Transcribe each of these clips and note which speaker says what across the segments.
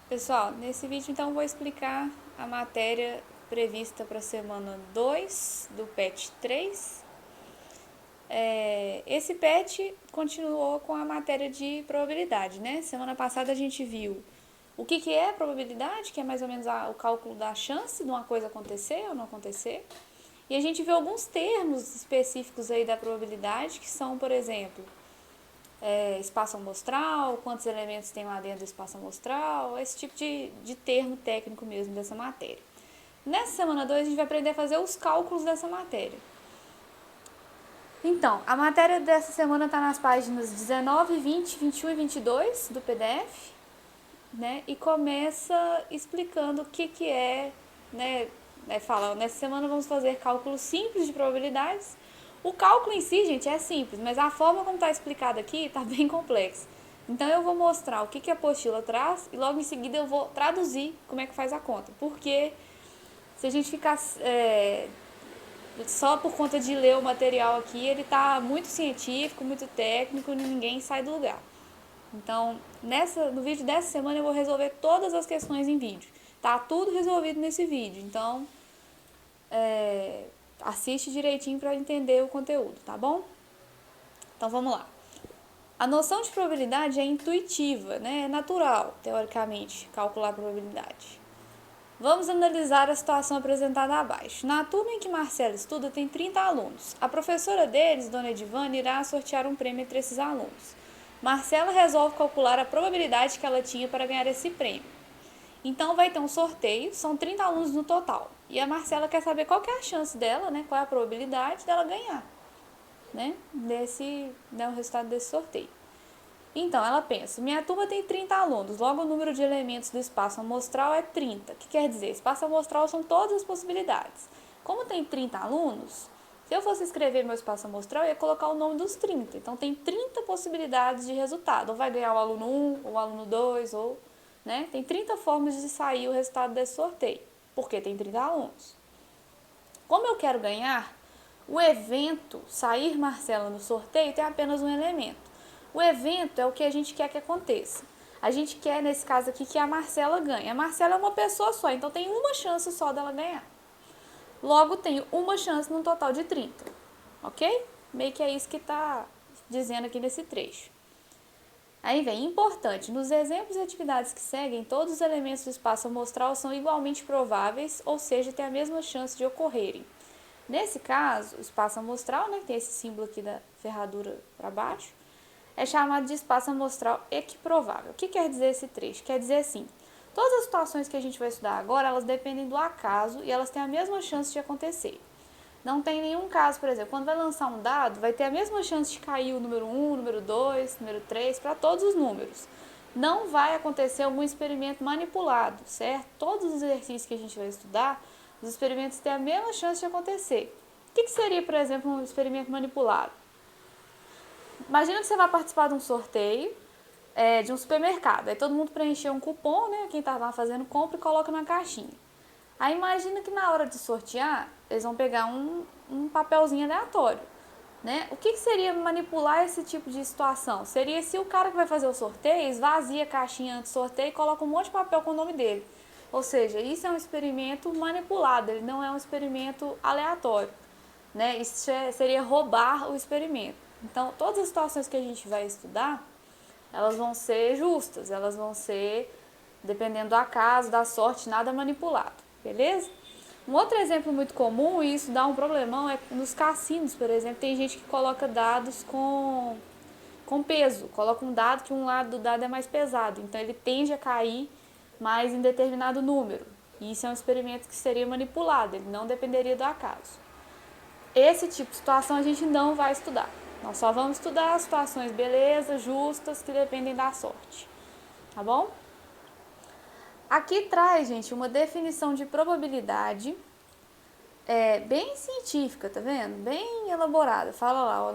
Speaker 1: Pessoal, nesse vídeo então eu vou explicar a matéria prevista para a semana 2 do PET 3. Esse PET continuou com a matéria de probabilidade, né? Semana passada a gente viu o que é probabilidade, que é mais ou menos o cálculo da chance de uma coisa acontecer ou não acontecer. E a gente viu alguns termos específicos aí da probabilidade, que são, por exemplo, espaço amostral, quantos elementos tem lá dentro do espaço amostral, esse tipo de termo técnico mesmo dessa matéria. Nessa semana 2 a gente vai aprender a fazer os cálculos dessa matéria. Então, a matéria dessa semana está nas páginas 19, 20, 21 e 22 do PDF, né? E começa explicando o que é, né? Fala, nessa semana vamos fazer cálculos simples de probabilidades. O cálculo em si, gente, é simples, mas a forma como está explicado aqui está bem complexa. Então eu vou mostrar o que a apostila traz e logo em seguida eu vou traduzir como é que faz a conta. Porque se a gente ficar só por conta de ler o material aqui, ele está muito científico, muito técnico e ninguém sai do lugar. Então, no vídeo dessa semana eu vou resolver todas as questões em vídeo. Tá tudo resolvido nesse vídeo, então assiste direitinho para entender o conteúdo, tá bom? Então vamos lá. A noção de probabilidade é intuitiva, né? É natural, teoricamente, calcular a probabilidade. Vamos analisar a situação apresentada abaixo. Na turma em que Marcelo estuda, tem 30 alunos. A professora deles, Dona Edivane, irá sortear um prêmio entre esses alunos. Marcela resolve calcular a probabilidade que ela tinha para ganhar esse prêmio. Então vai ter um sorteio, são 30 alunos no total. E a Marcela quer saber qual que é a chance dela, né? Qual é a probabilidade dela ganhar, né? O resultado desse sorteio. Então, ela pensa, minha turma tem 30 alunos, logo o número de elementos do espaço amostral é 30. O que quer dizer? Espaço amostral são todas as possibilidades. Como tem 30 alunos, se eu fosse escrever meu espaço amostral, eu ia colocar o nome dos 30. Então, tem 30 possibilidades de resultado. Ou vai ganhar o aluno 1, ou o aluno 2, ou... né? Tem 30 formas de sair o resultado desse sorteio, porque tem 30 alunos. Como eu quero ganhar, o evento sair Marcela no sorteio tem apenas um elemento. O evento é o que a gente quer que aconteça. A gente quer, nesse caso aqui, que a Marcela ganhe. A Marcela é uma pessoa só, então tem uma chance só dela ganhar. Logo, tem uma chance num total de 30. Ok? Meio que é isso que está dizendo aqui nesse trecho. Aí vem, importante, nos exemplos e atividades que seguem, todos os elementos do espaço amostral são igualmente prováveis, ou seja, têm a mesma chance de ocorrerem. Nesse caso, o espaço amostral, né, tem esse símbolo aqui da ferradura para baixo, é chamado de espaço amostral equiprovável. O que quer dizer esse trecho? Quer dizer assim, todas as situações que a gente vai estudar agora, elas dependem do acaso e elas têm a mesma chance de acontecer. Não tem nenhum caso, por exemplo, quando vai lançar um dado, vai ter a mesma chance de cair o número 1, o número 2, o número 3, para todos os números. Não vai acontecer algum experimento manipulado, certo? Todos os exercícios que a gente vai estudar, os experimentos têm a mesma chance de acontecer. O que seria, por exemplo, um experimento manipulado? Imagina que você vai participar de um sorteio de um supermercado. Aí todo mundo preencheu um cupom, né? Quem está lá fazendo compra e coloca na caixinha. Aí imagina que na hora de sortear, eles vão pegar um papelzinho aleatório. Né? O que seria manipular esse tipo de situação? Seria se o cara que vai fazer o sorteio esvazia a caixinha antes do sorteio e coloca um monte de papel com o nome dele. Ou seja, isso é um experimento manipulado, ele não é um experimento aleatório. Né? Isso seria roubar o experimento. Então, todas as situações que a gente vai estudar, elas vão ser justas, elas vão ser, dependendo do acaso, da sorte, nada manipulado, beleza? Um outro exemplo muito comum, e isso dá um problemão, é nos cassinos, por exemplo, tem gente que coloca dados com peso, coloca um dado que um lado do dado é mais pesado, então ele tende a cair mais em determinado número. E isso é um experimento que seria manipulado, ele não dependeria do acaso. Esse tipo de situação a gente não vai estudar. Nós só vamos estudar situações beleza, justas, que dependem da sorte. Tá bom? Aqui traz, gente, uma definição de probabilidade bem científica, tá vendo? Bem elaborada. Fala lá, ó,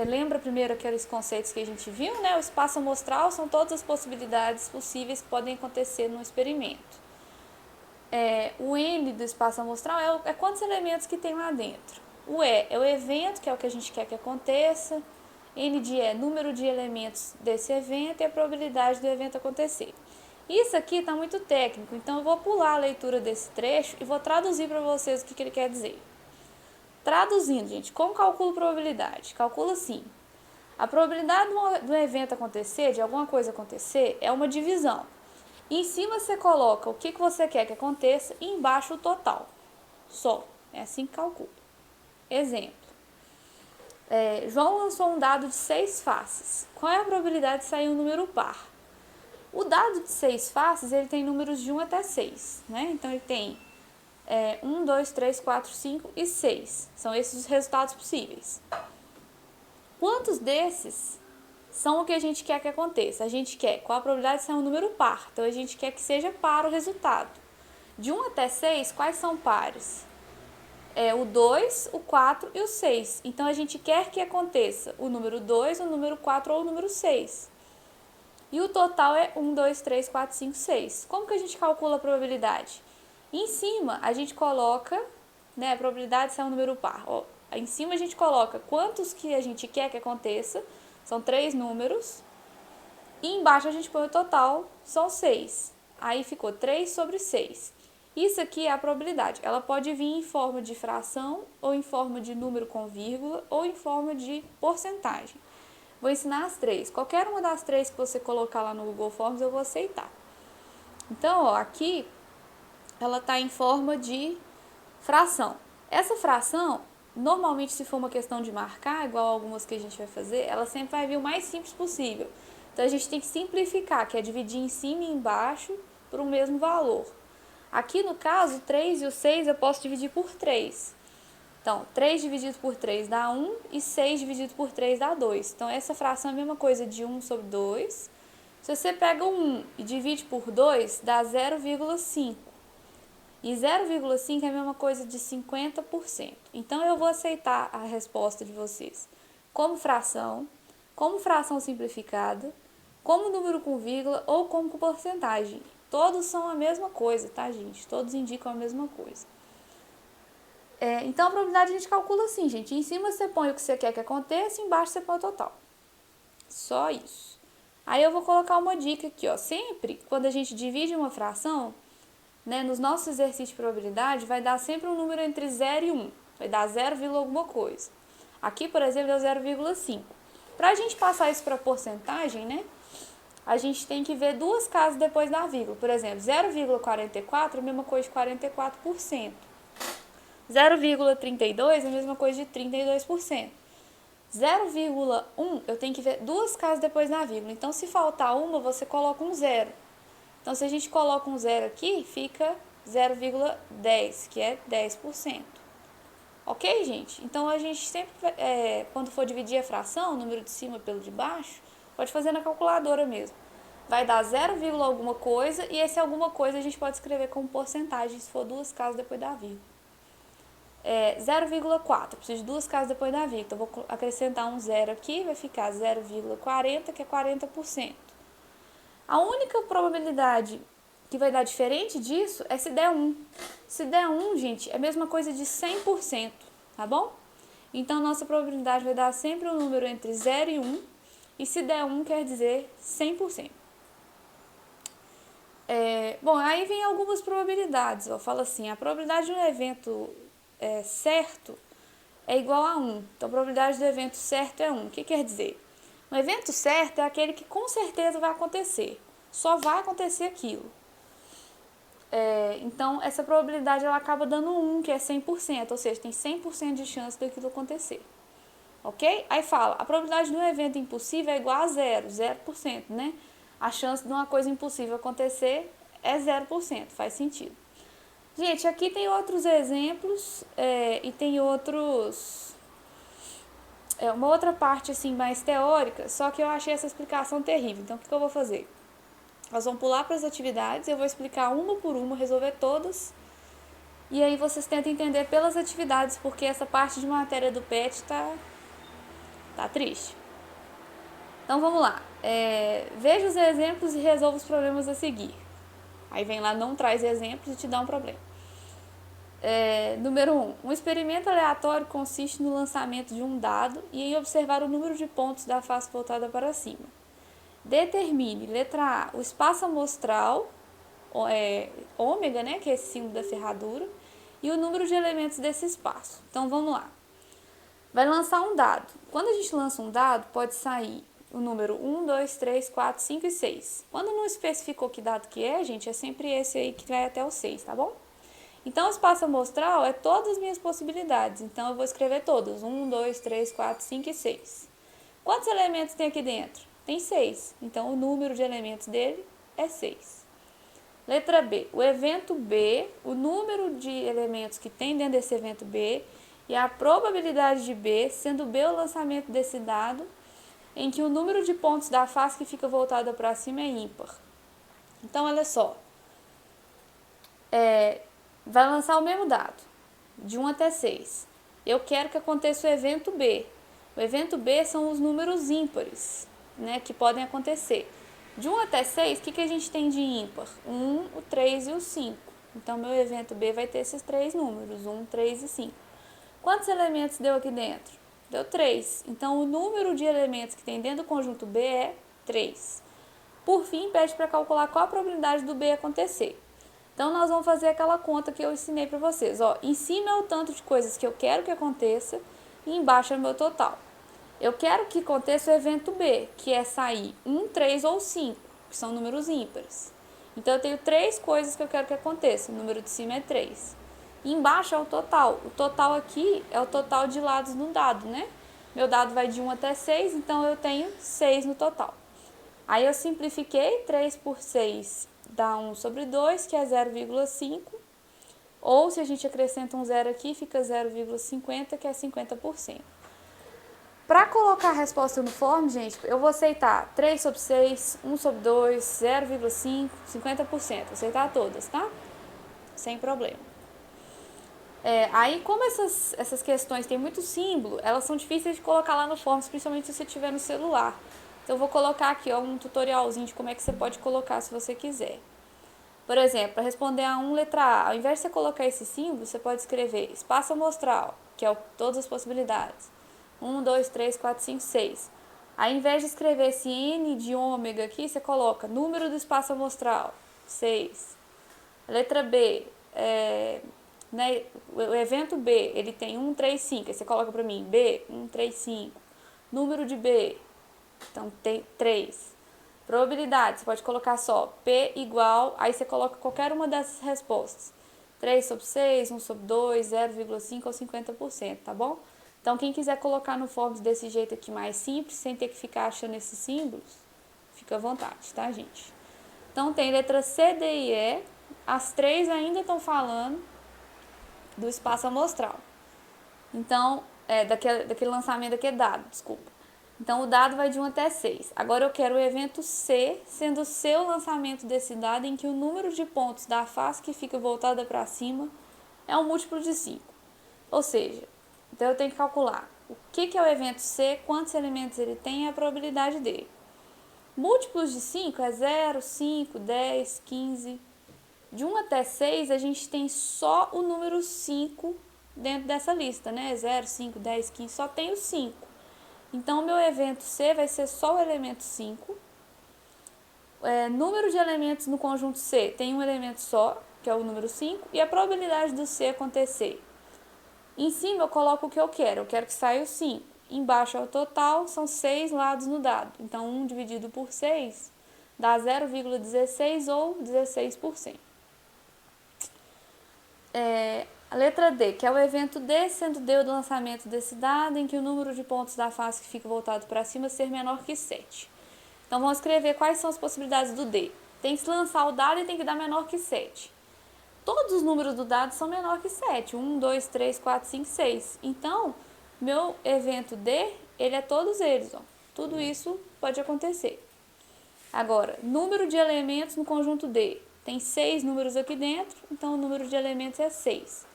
Speaker 1: lembra primeiro aqueles conceitos que a gente viu, né? O espaço amostral são todas as possibilidades possíveis que podem acontecer no experimento. O N do espaço amostral é quantos elementos que tem lá dentro. O E é o evento, que é o que a gente quer que aconteça. N de E, número de elementos desse evento e a probabilidade do evento acontecer. Isso aqui está muito técnico, então eu vou pular a leitura desse trecho e vou traduzir para vocês o que ele quer dizer. Traduzindo, gente, como calculo probabilidade? Calcula assim. A probabilidade do evento acontecer, de alguma coisa acontecer, é uma divisão. Em cima você coloca o que você quer que aconteça e embaixo o total. Só. É assim que calcula. Exemplo. João lançou um dado de 6 faces. Qual é a probabilidade de sair um número par? O dado de 6 faces, ele tem números de 1 até 6, né? Então, ele tem 1, 2, 3, 4, 5 e 6. São esses os resultados possíveis. Quantos desses são o que a gente quer que aconteça? A gente quer qual a probabilidade de sair um número par. Então, a gente quer que seja par o resultado. De 1 até 6, quais são pares? O 2, o 4 e o 6. Então, a gente quer que aconteça o número 2, o número 4 ou o número 6. E o total é 1, 2, 3, 4, 5, 6. Como que a gente calcula a probabilidade? Em cima, a gente coloca, né, a probabilidade de ser um número par. Em cima, a gente coloca quantos que a gente quer que aconteça. São 3 números. E embaixo, a gente põe o total, são 6. Aí, ficou 3 sobre 6. Isso aqui é a probabilidade. Ela pode vir em forma de fração, ou em forma de número com vírgula, ou em forma de porcentagem. Vou ensinar as 3. Qualquer uma das 3 que você colocar lá no Google Forms, eu vou aceitar. Então, aqui, ela está em forma de fração. Essa fração, normalmente, se for uma questão de marcar, igual algumas que a gente vai fazer, ela sempre vai vir o mais simples possível. Então, a gente tem que simplificar, que é dividir em cima e embaixo por um mesmo valor. Aqui, no caso, 3 e o 6 eu posso dividir por 3. Então, 3 dividido por 3 dá 1 e 6 dividido por 3 dá 2. Então, essa fração é a mesma coisa de 1 sobre 2. Se você pega 1 e divide por 2, dá 0,5. E 0,5 é a mesma coisa de 50%. Então, eu vou aceitar a resposta de vocês como fração simplificada, como número com vírgula ou como porcentagem. Todos são a mesma coisa, tá, gente? Todos indicam a mesma coisa. Então, a probabilidade a gente calcula assim, gente. Em cima você põe o que você quer que aconteça, embaixo você põe o total. Só isso. Aí eu vou colocar uma dica aqui, ó. Sempre, quando a gente divide uma fração, né, nos nossos exercícios de probabilidade, vai dar sempre um número entre 0 e 1. Vai dar 0, alguma coisa. Aqui, por exemplo, deu 0,5. Para a gente passar isso para porcentagem, né, a gente tem que ver duas casas depois da vírgula. Por exemplo, 0,44 é a mesma coisa de 44%. 0,32 é a mesma coisa de 32%. 0,1 eu tenho que ver duas casas depois da vírgula. Então, se faltar uma, você coloca um zero. Então, se a gente coloca um zero aqui, fica 0,10, que é 10%. Ok, gente? Então, a gente sempre, quando for dividir a fração, o número de cima pelo de baixo, pode fazer na calculadora mesmo. Vai dar 0, alguma coisa, e esse alguma coisa a gente pode escrever como porcentagem, se for duas casas depois da vírgula. 0,4, preciso de duas casas depois da vírgula. Então, vou acrescentar um zero aqui, vai ficar 0,40, que é 40%. A única probabilidade que vai dar diferente disso é se der 1. Se der 1, gente, é a mesma coisa de 100%, tá bom? Então, nossa probabilidade vai dar sempre um número entre 0 e 1, e se der 1, quer dizer 100%. Bom, aí vem algumas probabilidades. Ó, fala assim, a probabilidade de um evento certo é igual a 1. Então, a probabilidade do evento certo é 1. O que quer dizer? Um evento certo é aquele que com certeza vai acontecer. Só vai acontecer aquilo. Então, essa probabilidade ela acaba dando 1, que é 100%. Ou seja, tem 100% de chance daquilo acontecer. Ok? Aí fala, a probabilidade de um evento impossível é igual a 0%, né? A chance de uma coisa impossível acontecer é 0%, faz sentido. Gente, aqui tem outros exemplos e tem outros... uma outra parte assim mais teórica, só que eu achei essa explicação terrível. Então, o que eu vou fazer? Nós vamos pular para as atividades, eu vou explicar uma por uma, resolver todas. E aí vocês tentam entender pelas atividades, porque essa parte de matéria do PET tá triste. Então, vamos lá. Veja os exemplos e resolva os problemas a seguir. Aí vem lá, não traz exemplos e te dá um problema. Número 1. Um experimento aleatório consiste no lançamento de um dado e em observar o número de pontos da face voltada para cima. Determine, letra A, o espaço amostral, ômega, né, que é esse símbolo da ferradura, e o número de elementos desse espaço. Então, vamos lá. Vai lançar um dado. Quando a gente lança um dado, pode sair o número 1, 2, 3, 4, 5 e 6. Quando não especificou que dado que é, gente, é sempre esse aí que vai até o 6, tá bom? Então, o espaço amostral é todas as minhas possibilidades. Então, eu vou escrever todas. 1, 2, 3, 4, 5 e 6. Quantos elementos tem aqui dentro? Tem 6. Então, o número de elementos dele é 6. Letra B. O evento B, o número de elementos que tem dentro desse evento B e a probabilidade de B, sendo B o lançamento desse dado, em que o número de pontos da face que fica voltada para cima é ímpar. Então, olha só. Vai lançar o mesmo dado, de 1 até 6. Eu quero que aconteça o evento B. O evento B são os números ímpares, né, que podem acontecer. De 1 até 6, o que a gente tem de ímpar? 1, o 3 e o 5. Então, meu evento B vai ter esses 3 números, 1, 3 e 5. Quantos elementos deu aqui dentro? Deu 3. Então, o número de elementos que tem dentro do conjunto B é 3. Por fim, pede para calcular qual a probabilidade do B acontecer. Então, nós vamos fazer aquela conta que eu ensinei para vocês. Ó, em cima é o tanto de coisas que eu quero que aconteça e embaixo é o meu total. Eu quero que aconteça o evento B, que é sair 1, 3 ou 5, que são números ímpares. Então, eu tenho 3 coisas que eu quero que aconteça. O número de cima é 3. E embaixo é o total. O total aqui é o total de lados no dado, né? Meu dado vai de 1 até 6, então eu tenho 6 no total. Aí eu simplifiquei, 3 por 6 dá 1 sobre 2, que é 0,5. Ou se a gente acrescenta um zero aqui, fica 0,50, que é 50%. Para colocar a resposta no form, gente, eu vou aceitar 3 sobre 6, 1 sobre 2, 0,5, 50%. Aceitar todas, tá? Sem problema. Aí, como essas questões têm muito símbolo, elas são difíceis de colocar lá no form, principalmente se você tiver no celular. Então, eu vou colocar aqui um tutorialzinho de como é que você pode colocar se você quiser. Por exemplo, para responder a letra A, ao invés de você colocar esse símbolo, você pode escrever espaço amostral, que é todas as possibilidades. 1, 2, 3, 4, 5, 6. Aí, ao invés de escrever esse N de ômega aqui, você coloca número do espaço amostral, 6. Letra B, né, o evento B, ele tem 1, 3, 5. Aí você coloca para mim B, 1, 3, 5. Número de B, então tem 3. Probabilidade, você pode colocar só P igual, aí você coloca qualquer uma dessas respostas. 3 sobre 6, 1 sobre 2, 0,5 ou 50%, tá bom? Então, quem quiser colocar no Forms desse jeito aqui mais simples, sem ter que ficar achando esses símbolos, fica à vontade, tá, gente? Então, tem letra C, D e E. As 3 ainda estão falando do espaço amostral. Então, daquele lançamento daquele dado, desculpa. Então, o dado vai de 1 até 6. Agora, eu quero o evento C, sendo C o lançamento desse dado em que o número de pontos da face que fica voltada para cima é um múltiplo de 5. Ou seja, então eu tenho que calcular o que é o evento C, quantos elementos ele tem e a probabilidade dele. Múltiplos de 5 é 0, 5, 10, 15. De 1 até 6, a gente tem só o número 5 dentro dessa lista, né? 0, 5, 10, 15, só tem o 5. Então, o meu evento C vai ser só o elemento 5. Número de elementos no conjunto C tem um elemento só, que é o número 5, e a probabilidade do C acontecer. Em cima eu coloco o que eu quero que saia o 5. Embaixo é o total, são 6 lados no dado. Então, 1 dividido por 6 dá 0,16 ou 16%. A letra D, que é o evento D, sendo D o lançamento desse dado, em que o número de pontos da face que fica voltado para cima ser menor que 7. Então, vamos escrever quais são as possibilidades do D. Tem que lançar o dado e tem que dar menor que 7. Todos os números do dado são menor que 7. 1, 2, 3, 4, 5, 6. Então, meu evento D, ele é todos eles. Ó. Tudo isso pode acontecer. Agora, número de elementos no conjunto D. Tem 6 números aqui dentro, então o número de elementos é 6.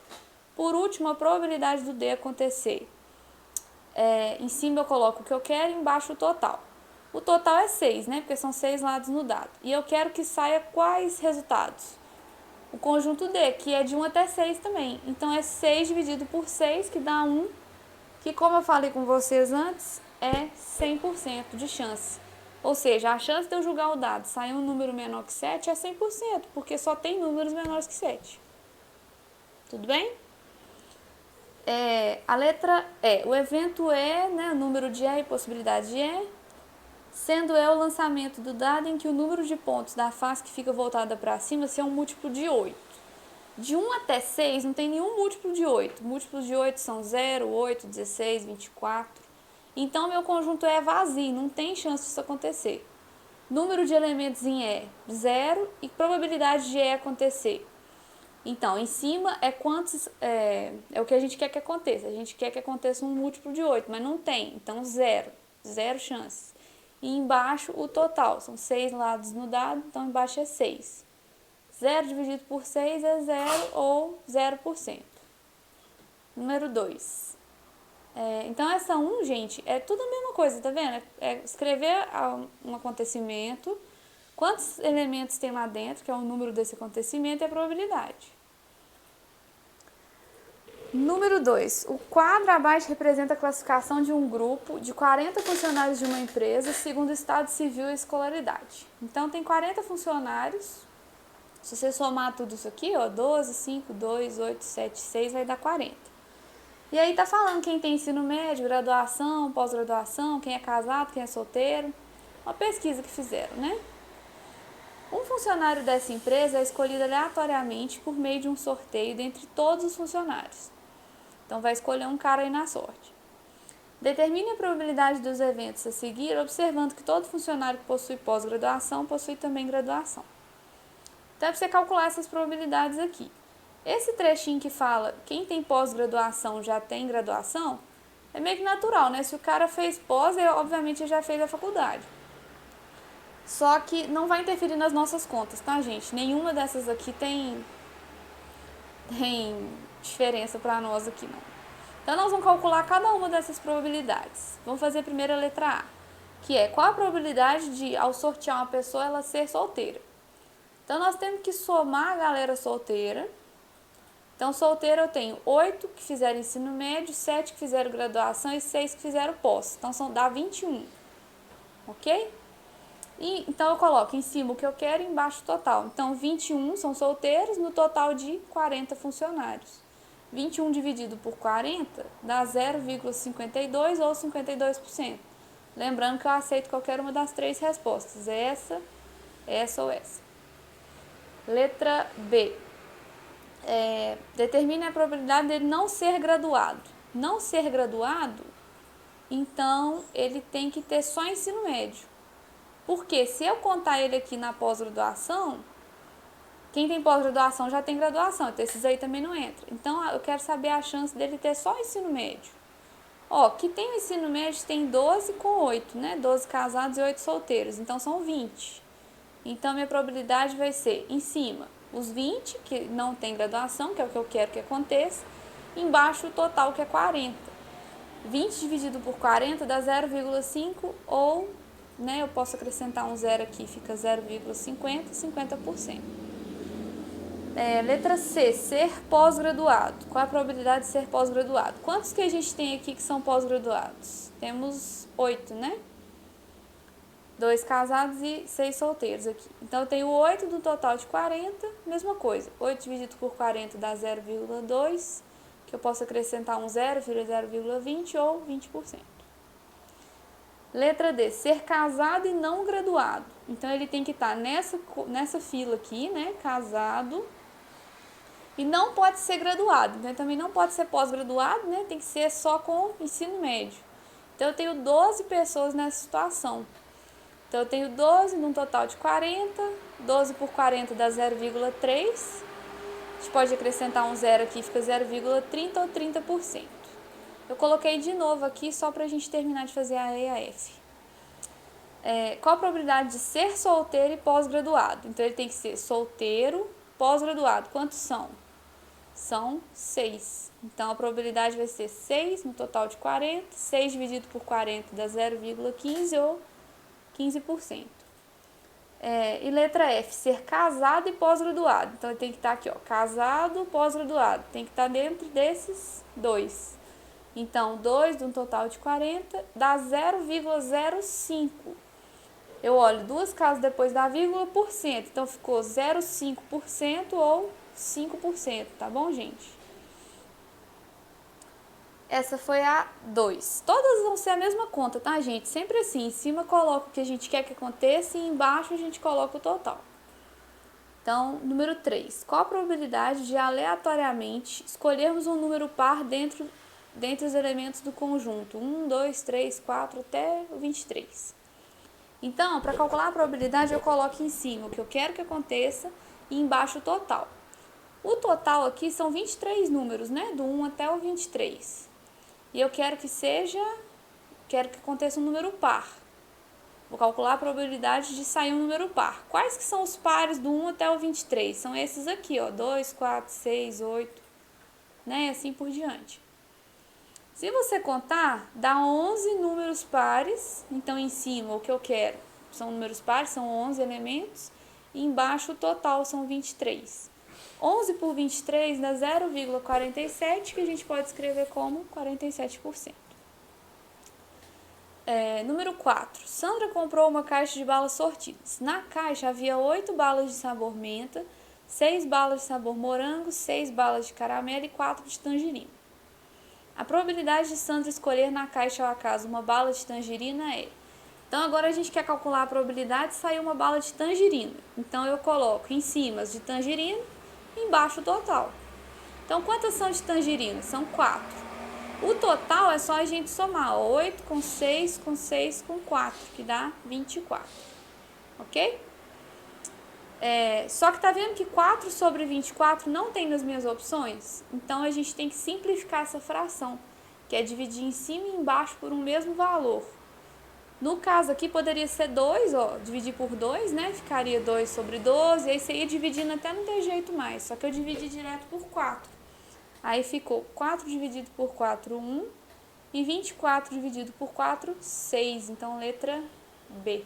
Speaker 1: Por último, a probabilidade do D acontecer. Em cima eu coloco o que eu quero e embaixo o total. O total é 6, né? Porque são 6 lados no dado. E eu quero que saia quais resultados? O conjunto D, que é de 1 até 6 também. Então, é 6 dividido por 6, que dá 1, que como eu falei com vocês antes, é 100% de chance Ou seja, a chance de eu julgar o dado sair um número menor que 7 é 100%, porque só tem números menores que 7. Tudo bem? A letra E. O evento E, né, o número de E e possibilidade de E, sendo E o lançamento do dado em que o número de pontos da face que fica voltada para cima se é um múltiplo de 8. De 1 até 6 não tem nenhum múltiplo de 8. Múltiplos de 8 são 0, 8, 16, 24. Então, meu conjunto E é vazio, não tem chance disso acontecer. Número de elementos em E, 0, e probabilidade de E acontecer. Então, em cima é quantos é o que a gente quer que aconteça. A gente quer que aconteça um múltiplo de 8, mas não tem. Então, 0. 0 chances. E embaixo o total. São 6 lados no dado, então embaixo é 6. 0 dividido por 6 é 0 ou 0%. Número 2. Então, essa 1, gente, é tudo a mesma coisa, tá vendo? É escrever um acontecimento, quantos elementos tem lá dentro, que é o número desse acontecimento, e a probabilidade. Número 2. O quadro abaixo representa a classificação de um grupo de 40 funcionários de uma empresa, segundo o estado civil e escolaridade. Então, tem 40 funcionários. Se você somar tudo isso aqui, ó, 12, 5, 2, 8, 7, 6, vai dar 40. E aí tá falando quem tem ensino médio, graduação, pós-graduação, quem é casado, quem é solteiro. Uma pesquisa que fizeram, né? Um funcionário dessa empresa é escolhido aleatoriamente por meio de um sorteio dentre todos os funcionários. Então, vai escolher um cara aí na sorte. Determine a probabilidade dos eventos a seguir, observando que todo funcionário que possui pós-graduação possui também graduação. Então, é para você calcular essas probabilidades aqui. Esse trechinho que fala quem tem pós-graduação já tem graduação, é meio que natural, né? Se o cara fez pós, obviamente ele já fez a faculdade. Só que não vai interferir nas nossas contas, tá, gente? Nenhuma dessas aqui tem diferença para nós aqui, não. Então, nós vamos calcular cada uma dessas probabilidades. Vamos fazer primeiro a letra A, que é qual a probabilidade de, ao sortear uma pessoa, ela ser solteira. Então, nós temos que somar a galera solteira. Então, solteira eu tenho 8 que fizeram ensino médio, 7 que fizeram graduação e 6 que fizeram pós. Então, dá 21. Ok? Então, eu coloco em cima o que eu quero e embaixo o total. Então, 21 são solteiros no total de 40 funcionários. 21 dividido por 40 dá 0,52 ou 52%. Lembrando que eu aceito qualquer uma das três respostas. Essa ou essa. Letra B. Determine a probabilidade dele não ser graduado. Não ser graduado, então ele tem que ter só ensino médio. Porque se eu contar ele aqui na pós-graduação, quem tem pós-graduação já tem graduação, então esses aí também não entram. Então, eu quero saber a chance dele ter só ensino médio. Ó, que tem o ensino médio tem 12 com 8, né? 12 casados e 8 solteiros, então são 20. Então, minha probabilidade vai ser, em cima, os 20, que não tem graduação, que é o que eu quero que aconteça, embaixo o total, que é 40. 20 dividido por 40 dá 0,5 ou, né, eu posso acrescentar um zero aqui, fica 0,50, 50%. Letra C, ser pós-graduado. Qual é a probabilidade de ser pós-graduado? Quantos que a gente tem aqui que são pós-graduados? Temos 8, né? 2 casados e 6 solteiros aqui. Então, eu tenho 8 do total de 40, mesma coisa. 8 dividido por 40 dá 0,2, que eu posso acrescentar um zero, vira 0,20 ou 20%. Letra D, ser casado e não graduado. Então, ele tem que estar nessa fila aqui, né? Casado. E não pode ser graduado, né? Também não pode ser pós-graduado, né? Tem que ser só com ensino médio. Então, eu tenho 12 pessoas nessa situação. Então, eu tenho 12 num total de 40. 12 por 40 dá 0,3. A gente pode acrescentar um zero aqui, fica 0,30 ou 30%. Eu coloquei de novo aqui só para a gente terminar de fazer a E e a F. Qual a probabilidade de ser solteiro e pós-graduado? Então, ele tem que ser solteiro, pós-graduado. Quantos são? São 6. Então, a probabilidade vai ser 6 no total de 40. 6 dividido por 40 dá 0,15 ou 15%. E letra F, ser casado e pós-graduado. Então, ele tem que estar aqui, ó, casado, pós-graduado. Tem que estar dentro desses dois. Então, 2 de um total de 40 dá 0,05. eu olho duas casas depois da vírgula por cento. Então, ficou 0,5% ou 5%, tá bom, gente? Essa foi a 2. Todas vão ser a mesma conta, tá, gente? Sempre assim, em cima coloca o que a gente quer que aconteça e embaixo a gente coloca o total. Então, número 3. Qual a probabilidade de aleatoriamente escolhermos um número par dentre os elementos do conjunto? 1, 2, 3, 4 até o 23. Então, para calcular a probabilidade, eu coloco em cima o que eu quero que aconteça e embaixo o total. O total aqui são 23 números, né? Do 1 até o 23. E eu quero que aconteça um número par. Vou calcular a probabilidade de sair um número par. Quais que são os pares do 1 até o 23? São esses aqui, ó, 2, 4, 6, 8, né? Assim por diante. Se você contar, dá 11 números pares. Então, em cima, o que eu quero são números pares, são 11 elementos. E embaixo, o total são 23. 11 por 23 dá 0,47, que a gente pode escrever como 47%. Número 4. Sandra comprou uma caixa de balas sortidas. Na caixa havia 8 balas de sabor menta, 6 balas de sabor morango, 6 balas de caramelo e 4 de tangerina. A probabilidade de Sandra escolher na caixa ao acaso uma bala de tangerina é... Então, agora a gente quer calcular a probabilidade de sair uma bala de tangerina. Então, eu coloco em cima as de tangerina e embaixo o total. Então, quantas são de tangerina? São 4. O total é só a gente somar 8 com 6 com 6 com 4, que dá 24. Ok? Só que tá vendo que 4 sobre 24 não tem nas minhas opções? Então, a gente tem que simplificar essa fração, que é dividir em cima e embaixo por um mesmo valor. No caso aqui, poderia ser 2, ó, dividir por 2, né? Ficaria 2 sobre 12, e aí você ia dividindo até não ter jeito mais, só que eu dividi direto por 4. Aí ficou 4 dividido por 4, 1, e 24 dividido por 4, 6. Então, letra B.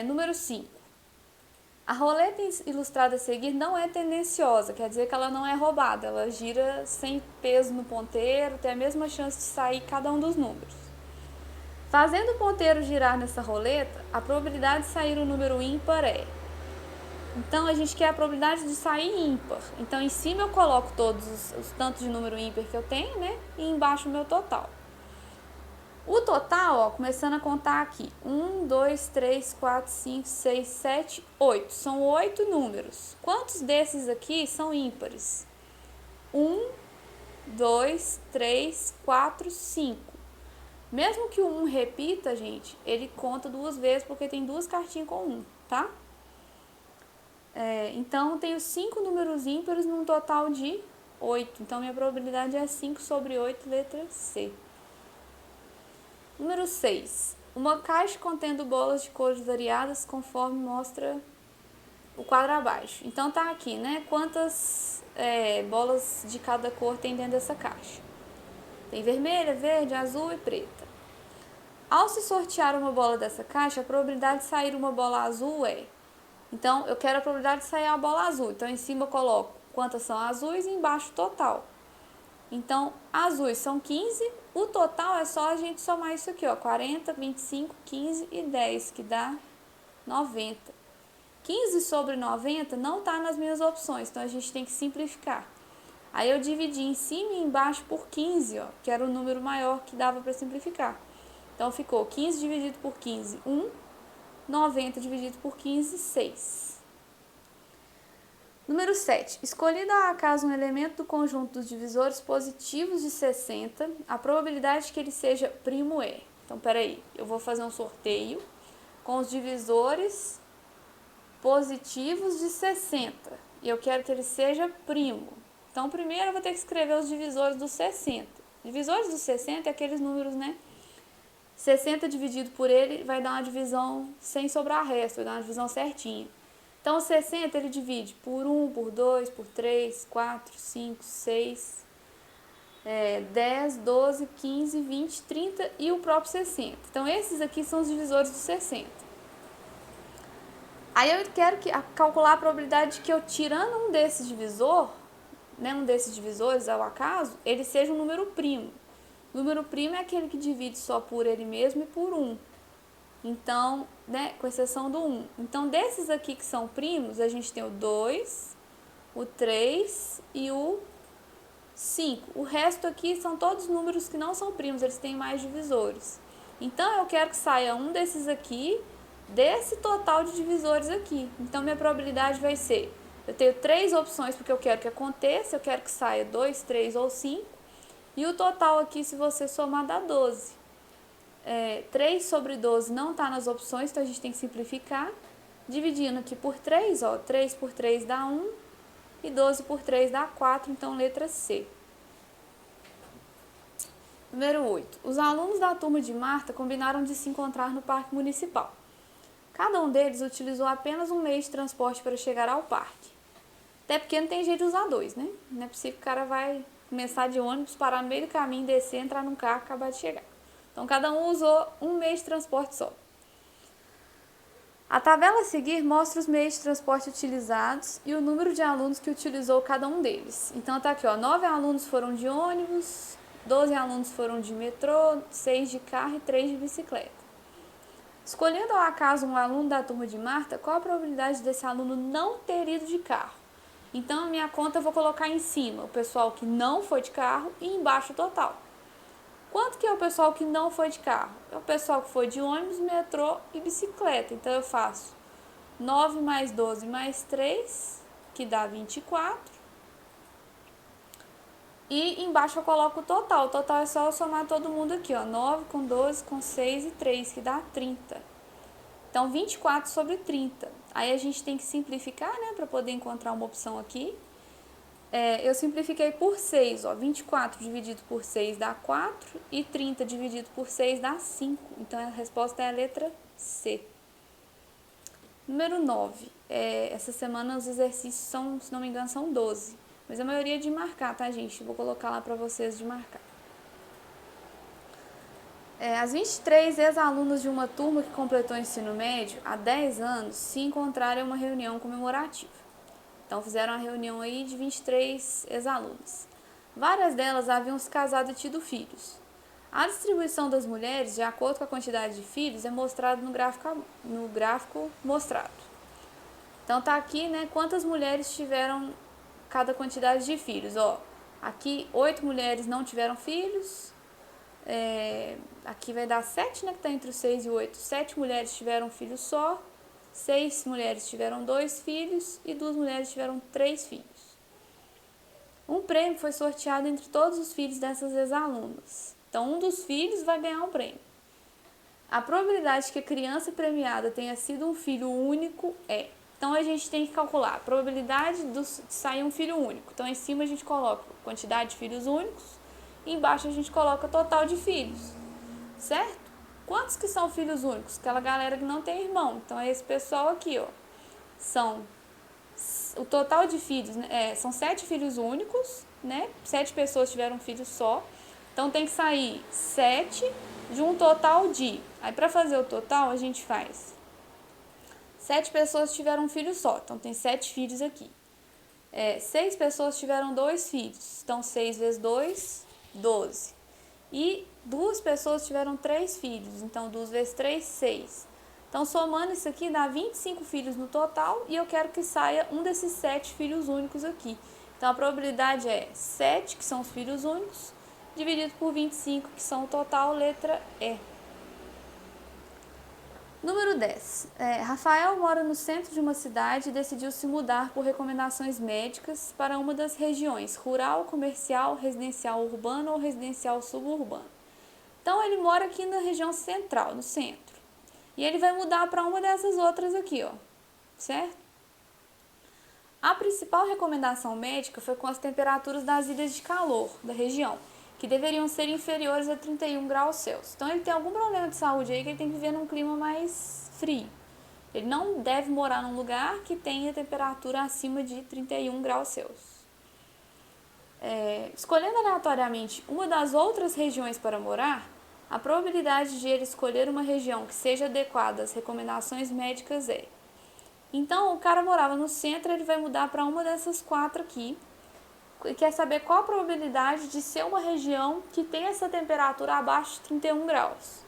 Speaker 1: Número 5. A roleta ilustrada a seguir não é tendenciosa, quer dizer que ela não é roubada, ela gira sem peso no ponteiro, tem a mesma chance de sair cada um dos números. Fazendo o ponteiro girar nessa roleta, a probabilidade de sair o número ímpar é... Então, a gente quer a probabilidade de sair ímpar. Então, em cima eu coloco todos os tantos de número ímpar que eu tenho, né? E embaixo o meu total. O total, ó, começando a contar aqui. 1, 2, 3, 4, 5, 6, 7, 8. São 8 números. Quantos desses aqui são ímpares? 1, 2, 3, 4, 5. Mesmo que o 1 repita, gente, ele conta duas vezes porque tem duas cartinhas com 1, tá? Então, tenho 5 números ímpares num total de 8. Então, minha probabilidade é 5 sobre 8, letra C. Número 6. Uma caixa contendo bolas de cores variadas conforme mostra o quadro abaixo. Então, tá aqui, né? Quantas bolas de cada cor tem dentro dessa caixa. Tem vermelha, verde, azul e preta. Ao se sortear uma bola dessa caixa, a probabilidade de sair uma bola azul é... Então, eu quero a probabilidade de sair a bola azul. Então, em cima eu coloco quantas são azuis e embaixo o total. Então, azuis são 15. O total é só a gente somar isso aqui, ó. 40, 25, 15 e 10, que dá 90. 15 sobre 90 não está nas minhas opções, então a gente tem que simplificar. Aí eu dividi em cima e embaixo por 15, ó, que era o número maior que dava para simplificar. Então, ficou 15 dividido por 15, 1. 90 dividido por 15, 6. Número 7. Escolhido ao acaso um elemento do conjunto dos divisores positivos de 60, a probabilidade de que ele seja primo é... Então, peraí, eu vou fazer um sorteio com os divisores positivos de 60. E eu quero que ele seja primo. Então, primeiro eu vou ter que escrever os divisores dos 60. Divisores dos 60 é aqueles números, né? 60 dividido por ele vai dar uma divisão sem sobrar resto, vai dar uma divisão certinha. Então, o 60 ele divide por 1, por 2, por 3, 4, 5, 6, 10, 12, 15, 20, 30 e o próprio 60. Então, esses aqui são os divisores dos 60. Aí, eu quero calcular a probabilidade de que eu tirando um desses divisores ao acaso, ele seja um número primo. Número primo é aquele que divide só por ele mesmo e por 1. Então, né, com exceção do 1. Então, desses aqui que são primos, a gente tem o 2, o 3 e o 5. O resto aqui são todos números que não são primos, eles têm mais divisores. Então, eu quero que saia um desses aqui, desse total de divisores aqui. Então, minha probabilidade vai ser, eu tenho 3 opções porque eu quero que aconteça, eu quero que saia 2, 3 ou 5. E o total aqui, se você somar, dá 12. 3 sobre 12 não está nas opções, então a gente tem que simplificar. Dividindo aqui por 3, ó, 3 por 3 dá 1 e 12 por 3 dá 4, então letra C. Número 8. Os alunos da turma de Marta combinaram de se encontrar no parque municipal. Cada um deles utilizou apenas um meio de transporte para chegar ao parque. Até porque não tem jeito de usar dois, né? Não é possível que o cara vai começar de ônibus, parar no meio do caminho, descer, entrar num carro e acabar de chegar. Então, cada um usou um meio de transporte só. A tabela a seguir mostra os meios de transporte utilizados e o número de alunos que utilizou cada um deles. Então, tá aqui, ó, 9 alunos foram de ônibus, 12 alunos foram de metrô, 6 de carro e 3 de bicicleta. Escolhendo ao acaso um aluno da turma de Marta, qual a probabilidade desse aluno não ter ido de carro? Então, a minha conta eu vou colocar em cima o pessoal que não foi de carro e embaixo o total. Quanto que é o pessoal que não foi de carro? É o pessoal que foi de ônibus, metrô e bicicleta. Então, eu faço 9 mais 12 mais 3, que dá 24. E embaixo eu coloco o total. O total é só eu somar todo mundo aqui, ó. 9 com 12 com 6 e 3, que dá 30. Então, 24 sobre 30. Aí a gente tem que simplificar, né, para poder encontrar uma opção aqui. Eu simplifiquei por 6, ó. 24 dividido por 6 dá 4 e 30 dividido por 6 dá 5. Então, a resposta é a letra C. Número 9. Essa semana os exercícios são, se não me engano, são 12. Mas a maioria é de marcar, tá, gente? Vou colocar lá para vocês de marcar. As 23 ex-alunos de uma turma que completou o ensino médio há 10 anos se encontraram em uma reunião comemorativa. Então, fizeram uma reunião aí de 23 ex-alunos. Várias delas haviam se casado e tido filhos. A distribuição das mulheres, de acordo com a quantidade de filhos, é mostrado no gráfico mostrado. Então, tá aqui, né, quantas mulheres tiveram cada quantidade de filhos. Ó, aqui, 8 mulheres não tiveram filhos. Aqui vai dar 7, né, que está entre os 6 e o 8. 7 mulheres tiveram um filho só, 6 mulheres tiveram 2 filhos e 2 mulheres tiveram 3 filhos. Um prêmio foi sorteado entre todos os filhos dessas ex-alunas. Então, um dos filhos vai ganhar um prêmio. A probabilidade de que a criança premiada tenha sido um filho único é... Então, a gente tem que calcular a probabilidade de sair um filho único. Então, em cima a gente coloca a quantidade de filhos únicos e embaixo a gente coloca o total de filhos, certo? Quantos que são filhos únicos? Aquela galera que não tem irmão. Então, é esse pessoal aqui, ó. O total de filhos, né, são 7 filhos únicos, né? 7 pessoas tiveram um filho só. Então, tem que sair 7 de um total de... Aí, para fazer o total, a gente faz 7 pessoas tiveram um filho só. Então, tem 7 filhos aqui. 6 pessoas tiveram 2 filhos. Então, 6 vezes 2, 12. E 2 pessoas tiveram 3 filhos. Então, 2 vezes 3, 6. Então, somando isso aqui, dá 25 filhos no total. E eu quero que saia um desses 7 filhos únicos aqui. Então, a probabilidade é 7, que são os filhos únicos, dividido por 25, que são o total, letra E. Número 10. Rafael mora no centro de uma cidade e decidiu se mudar por recomendações médicas para uma das regiões rural, comercial, residencial urbano ou residencial suburbano. Então, ele mora aqui na região central, no centro. E ele vai mudar para uma dessas outras aqui, ó, certo? A principal recomendação médica foi com as temperaturas das ilhas de calor da região, que deveriam ser inferiores a 31 graus Celsius. Então, ele tem algum problema de saúde aí que ele tem que viver num clima mais frio. Ele não deve morar num lugar que tenha temperatura acima de 31 graus Celsius. Escolhendo aleatoriamente uma das outras regiões para morar, a probabilidade de ele escolher uma região que seja adequada às recomendações médicas é... Então, o cara morava no centro, ele vai mudar para uma dessas 4 aqui, e quer saber qual a probabilidade de ser uma região que tem essa temperatura abaixo de 31 graus.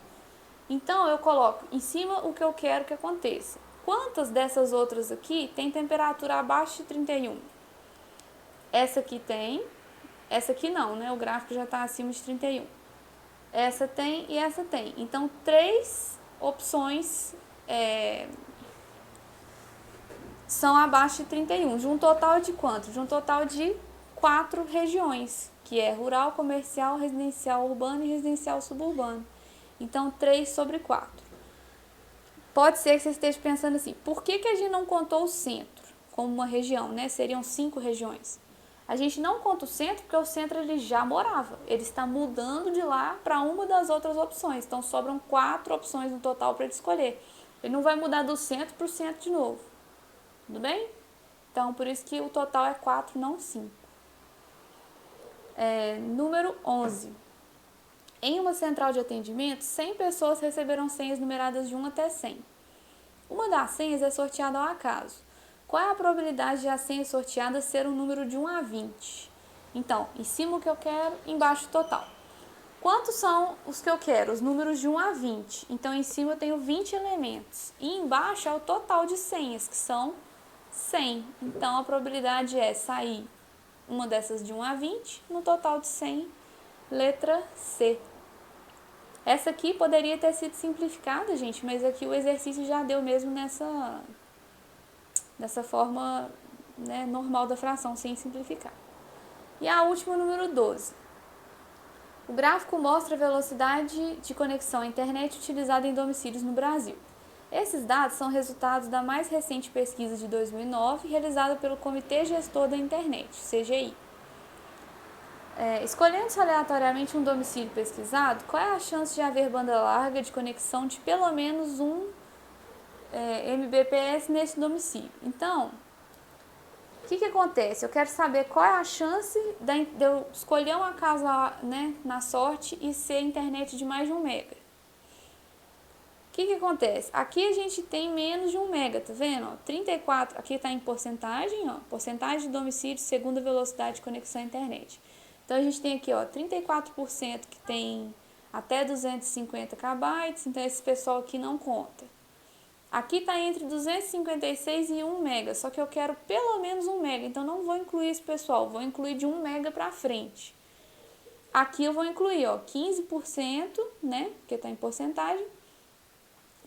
Speaker 1: Então, eu coloco em cima o que eu quero que aconteça. Quantas dessas outras aqui tem temperatura abaixo de 31? Essa aqui tem, essa aqui não, né? O gráfico já está acima de 31. Essa tem e essa tem. Então, 3 opções são abaixo de 31, de um total de quanto? De um total de 4 regiões, que é rural, comercial, residencial urbano e residencial suburbano. Então, 3 sobre 4. Pode ser que você esteja pensando assim, por que a gente não contou o centro como uma região, né? Seriam 5 regiões. A gente não conta o centro porque o centro ele já morava. Ele está mudando de lá para uma das outras opções. Então, sobram 4 opções no total para ele escolher. Ele não vai mudar do centro para o centro de novo. Tudo bem? Então, por isso que o total é 4, não 5. Número 11. Em uma central de atendimento, 100 pessoas receberão senhas numeradas de 1 até 100. Uma das senhas é sorteada ao acaso. Qual é a probabilidade de a senha sorteada ser um número de 1 a 20? Então, em cima o que eu quero, embaixo o total. Quantos são os que eu quero? Os números de 1 a 20. Então, em cima eu tenho 20 elementos. E embaixo é o total de senhas, que são 100. Então, a probabilidade é sair uma dessas de 1 a 20, no total de 100, letra C. Essa aqui poderia ter sido simplificada, gente, mas aqui o exercício já deu mesmo dessa forma, né, normal da fração, sem simplificar. E a última, número 12. O gráfico mostra a velocidade de conexão à internet utilizada em domicílios no Brasil. Esses dados são resultados da mais recente pesquisa de 2009, realizada pelo Comitê Gestor da Internet, CGI. Escolhendo-se aleatoriamente um domicílio pesquisado, qual é a chance de haver banda larga de conexão de pelo menos 1 Mbps nesse domicílio? Então, o que acontece? Eu quero saber qual é a chance de eu escolher uma casa, né, na sorte e ser internet de mais de 1 mega. O que acontece? Aqui a gente tem menos de 1 mega, tá vendo? Ó, 34, aqui está em porcentagem, ó, porcentagem de domicílio segundo a velocidade de conexão à internet. Então, a gente tem aqui, ó, 34% que tem até 250 KB, então esse pessoal aqui não conta. Aqui está entre 256 e 1 mega, só que eu quero pelo menos 1 mega, então não vou incluir esse pessoal, vou incluir de 1 mega para frente. Aqui eu vou incluir, ó, 15%, né, porque está em porcentagem,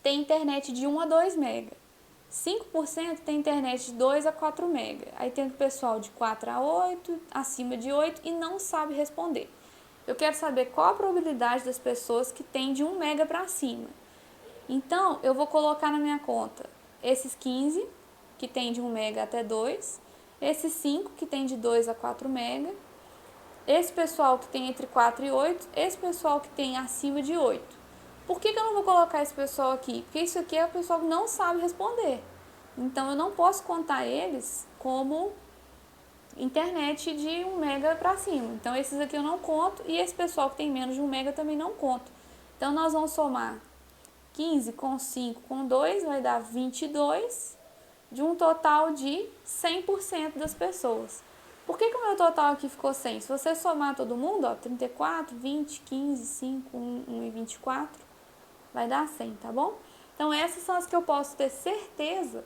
Speaker 1: tem internet de 1 a 2 mega. 5% tem internet de 2 a 4 mega. Aí tem o pessoal de 4 a 8, acima de 8 e não sabe responder. Eu quero saber qual a probabilidade das pessoas que tem de 1 mega para cima. Então, eu vou colocar na minha conta esses 15, que tem de 1 mega até 2, esses 5, que tem de 2 a 4 mega, esse pessoal que tem entre 4 e 8, esse pessoal que tem acima de 8. Por que eu não vou colocar esse pessoal aqui? Porque isso aqui é o pessoal que não sabe responder. Então, eu não posso contar eles como internet de 1 mega para cima. Então, esses aqui eu não conto e esse pessoal que tem menos de 1 mega eu também não conto. Então, nós vamos somar 15 com 5 com 2 vai dar 22, de um total de 100% das pessoas. Por que o meu total aqui ficou 100? Se você somar todo mundo, ó, 34, 20, 15, 5, 1 e 24, vai dar 100, tá bom? Então, essas são as que eu posso ter certeza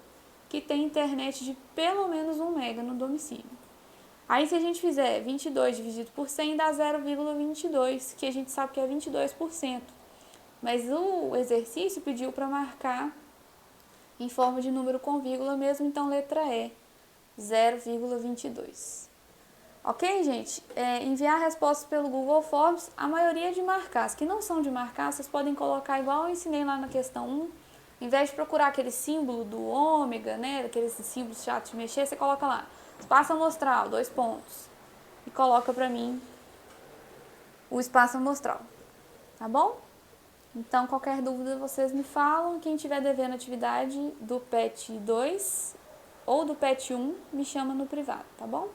Speaker 1: que tem internet de pelo menos 1 mega no domicílio. Aí, se a gente fizer 22 dividido por 100, dá 0,22, que a gente sabe que é 22%. Mas o exercício pediu para marcar em forma de número com vírgula mesmo, então letra E, 0,22. Ok, gente? Enviar respostas pelo Google Forms, a maioria de marcar. As que não são de marcar, vocês podem colocar igual eu ensinei lá na questão 1. Em vez de procurar aquele símbolo do ômega, né, aqueles símbolos chatos de mexer, você coloca lá, espaço amostral, 2 pontos. E coloca para mim o espaço amostral. Tá bom? Então, qualquer dúvida vocês me falam. Quem tiver devendo atividade do PET 2 ou do PET 1, me chama no privado, tá bom?